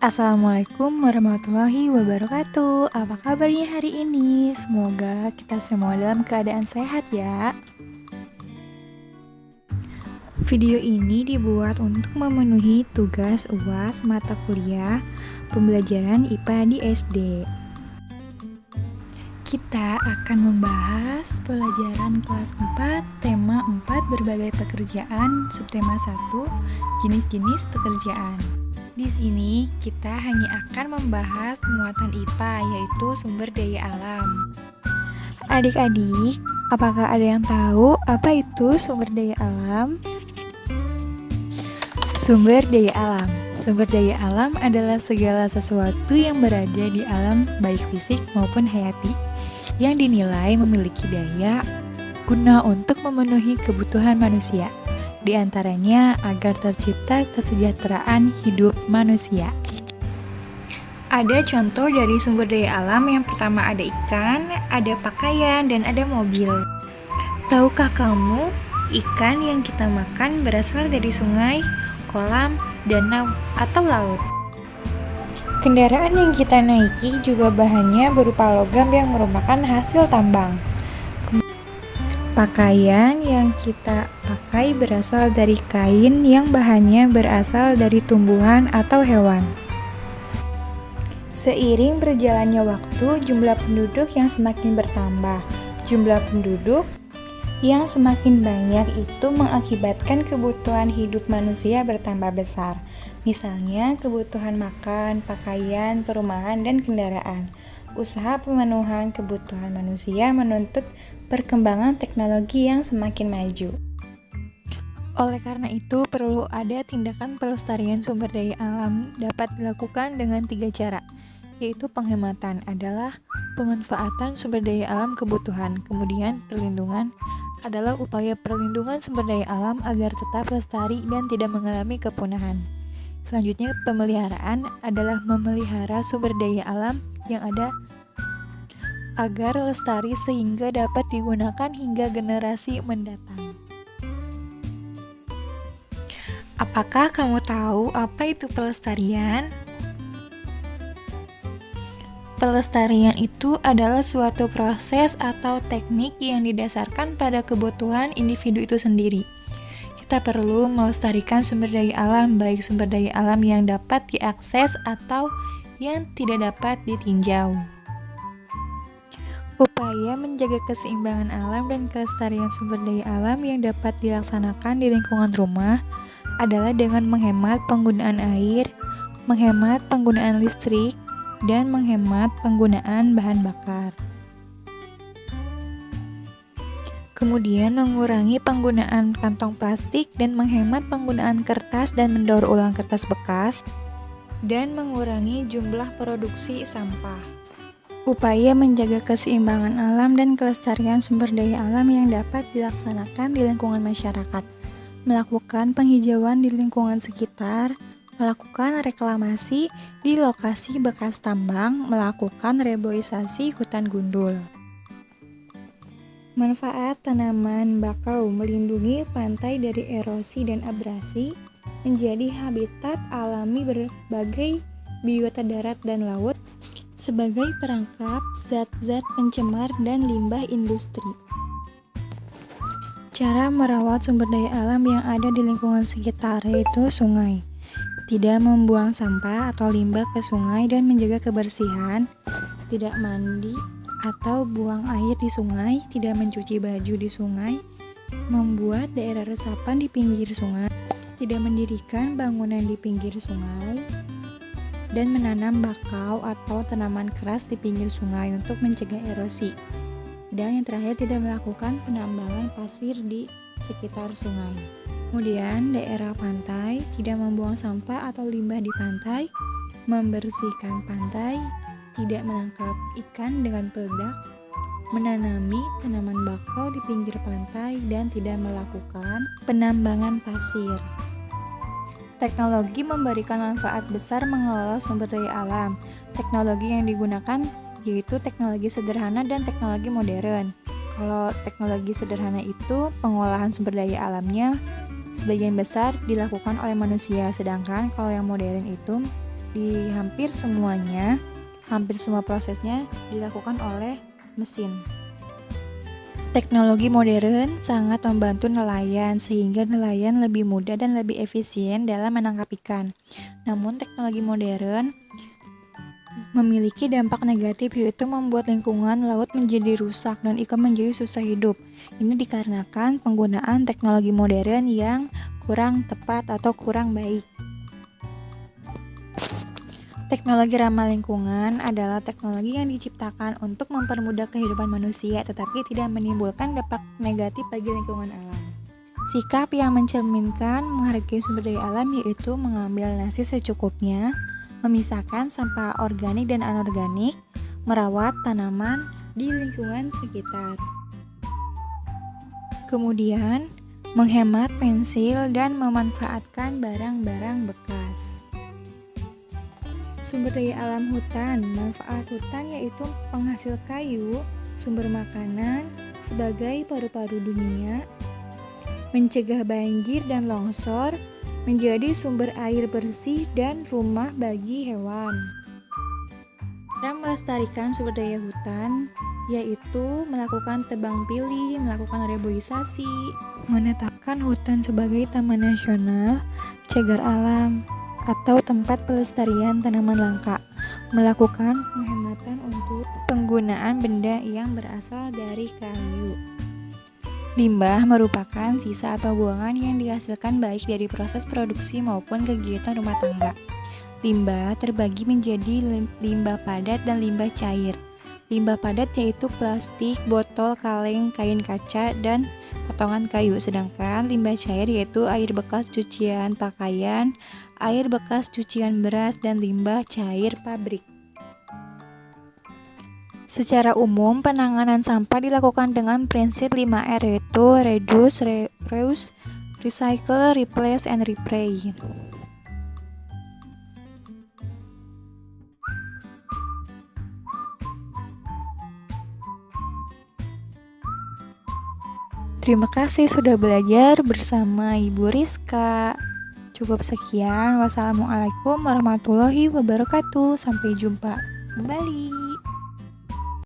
Assalamualaikum warahmatullahi wabarakatuh. Apa kabarnya hari ini? Semoga kita semua dalam keadaan sehat ya. Video ini dibuat untuk memenuhi tugas UAS mata kuliah pembelajaran IPA di SD. Kita akan membahas pelajaran kelas 4, tema 4 berbagai pekerjaan, subtema 1, jenis-jenis pekerjaan. Di sini kita hanya akan membahas muatan IPA, yaitu sumber daya alam. Adik-adik, apakah ada yang tahu apa itu sumber daya alam? Sumber daya alam. Sumber daya alam adalah segala sesuatu yang berada di alam, baik fisik maupun hayati, yang dinilai memiliki daya guna untuk memenuhi kebutuhan manusia. Di antaranya agar tercipta kesejahteraan hidup manusia. Ada contoh dari sumber daya alam. Yang pertama ada ikan, ada pakaian, dan ada mobil. Tahukah kamu, ikan yang kita makan berasal dari sungai, kolam, danau, atau laut? Kendaraan yang kita naiki juga bahannya berupa logam yang merupakan hasil tambang. Pakaian yang kita pakai berasal dari kain yang bahannya berasal dari tumbuhan atau hewan. Seiring berjalannya waktu, jumlah penduduk yang semakin bertambah. Jumlah penduduk yang semakin banyak itu mengakibatkan kebutuhan hidup manusia bertambah besar. Misalnya kebutuhan makan, pakaian, perumahan, dan kendaraan. Usaha pemenuhan kebutuhan manusia menuntut perkembangan teknologi yang semakin maju. Oleh karena itu, perlu ada tindakan pelestarian sumber daya alam dapat dilakukan dengan 3 cara, yaitu penghematan adalah pemanfaatan sumber daya alam kebutuhan, kemudian perlindungan adalah upaya perlindungan sumber daya alam agar tetap lestari dan tidak mengalami kepunahan. Selanjutnya, pemeliharaan adalah memelihara sumber daya alam yang ada agar lestari sehingga dapat digunakan hingga generasi mendatang. Apakah kamu tahu apa itu pelestarian? Pelestarian itu adalah suatu proses atau teknik yang didasarkan pada kebutuhan individu itu sendiri. Kita perlu melestarikan sumber daya alam, baik sumber daya alam yang dapat diakses atau yang tidak dapat ditinjau. Upaya menjaga keseimbangan alam dan kelestarian sumber daya alam yang dapat dilaksanakan di lingkungan rumah adalah dengan menghemat penggunaan air, menghemat penggunaan listrik, dan menghemat penggunaan bahan bakar. Kemudian mengurangi penggunaan kantong plastik dan menghemat penggunaan kertas dan mendaur ulang kertas bekas, dan mengurangi jumlah produksi sampah. Upaya menjaga keseimbangan alam dan kelestarian sumber daya alam yang dapat dilaksanakan di lingkungan masyarakat. Melakukan penghijauan di lingkungan sekitar, melakukan reklamasi di lokasi bekas tambang, melakukan reboisasi hutan gundul. Manfaat tanaman bakau melindungi pantai dari erosi dan abrasi, menjadi habitat alami berbagai biota darat dan laut, sebagai perangkap zat-zat pencemar dan limbah industri. Cara merawat sumber daya alam yang ada di lingkungan sekitar, yaitu sungai. Tidak membuang sampah atau limbah ke sungai dan menjaga kebersihan, tidak mandi atau buang air di sungai, tidak mencuci baju di sungai, membuat daerah resapan di pinggir sungai, tidak mendirikan bangunan di pinggir sungai, dan menanam bakau atau tanaman keras di pinggir sungai untuk mencegah erosi. Dan yang terakhir, tidak melakukan penambangan pasir di sekitar sungai. Kemudian daerah pantai, tidak membuang sampah atau limbah di pantai, membersihkan pantai, tidak menangkap ikan dengan peledak, menanami tanaman bakau di pinggir pantai, dan tidak melakukan penambangan pasir. Teknologi memberikan manfaat besar mengelola sumber daya alam. Teknologi yang digunakan yaitu teknologi sederhana dan teknologi modern. Kalau teknologi sederhana itu pengolahan sumber daya alamnya sebagian besar dilakukan oleh manusia, sedangkan kalau yang modern itu di hampir semua prosesnya dilakukan oleh mesin. Teknologi modern sangat membantu nelayan sehingga nelayan lebih mudah dan lebih efisien dalam menangkap ikan. Namun teknologi modern memiliki dampak negatif, yaitu membuat lingkungan laut menjadi rusak dan ikan menjadi susah hidup. Ini dikarenakan penggunaan teknologi modern yang kurang tepat atau kurang baik. Teknologi ramah lingkungan adalah teknologi yang diciptakan untuk mempermudah kehidupan manusia tetapi tidak menimbulkan dampak negatif bagi lingkungan alam. Sikap yang mencerminkan menghargai sumber daya alam yaitu mengambil nasi secukupnya, memisahkan sampah organik dan anorganik, merawat tanaman di lingkungan sekitar. Kemudian, menghemat pensil dan memanfaatkan barang-barang bekas. Sumber daya alam hutan. Manfaat hutan yaitu penghasil kayu, sumber makanan, sebagai paru-paru dunia, mencegah banjir dan longsor, menjadi sumber air bersih dan rumah bagi hewan. Cara melestarikan sumber daya hutan yaitu melakukan tebang pilih, melakukan reboisasi, menetapkan hutan sebagai taman nasional, cagar alam, atau tempat pelestarian tanaman langka, melakukan penghematan untuk penggunaan benda yang berasal dari kayu. Limbah merupakan sisa atau buangan yang dihasilkan baik dari proses produksi maupun kegiatan rumah tangga. Limbah terbagi menjadi limbah padat dan limbah cair. Limbah padat yaitu plastik, botol, kaleng, kain kaca, dan potongan kayu. Sedangkan limbah cair yaitu air bekas cucian pakaian, air bekas cucian beras, dan limbah cair pabrik. Secara umum, penanganan sampah dilakukan dengan prinsip 5R yaitu reduce, reuse, recycle, replace, and repair. Terima kasih sudah belajar bersama Ibu Rizka. Cukup sekian. Wassalamualaikum warahmatullahi wabarakatuh. Sampai jumpa kembali.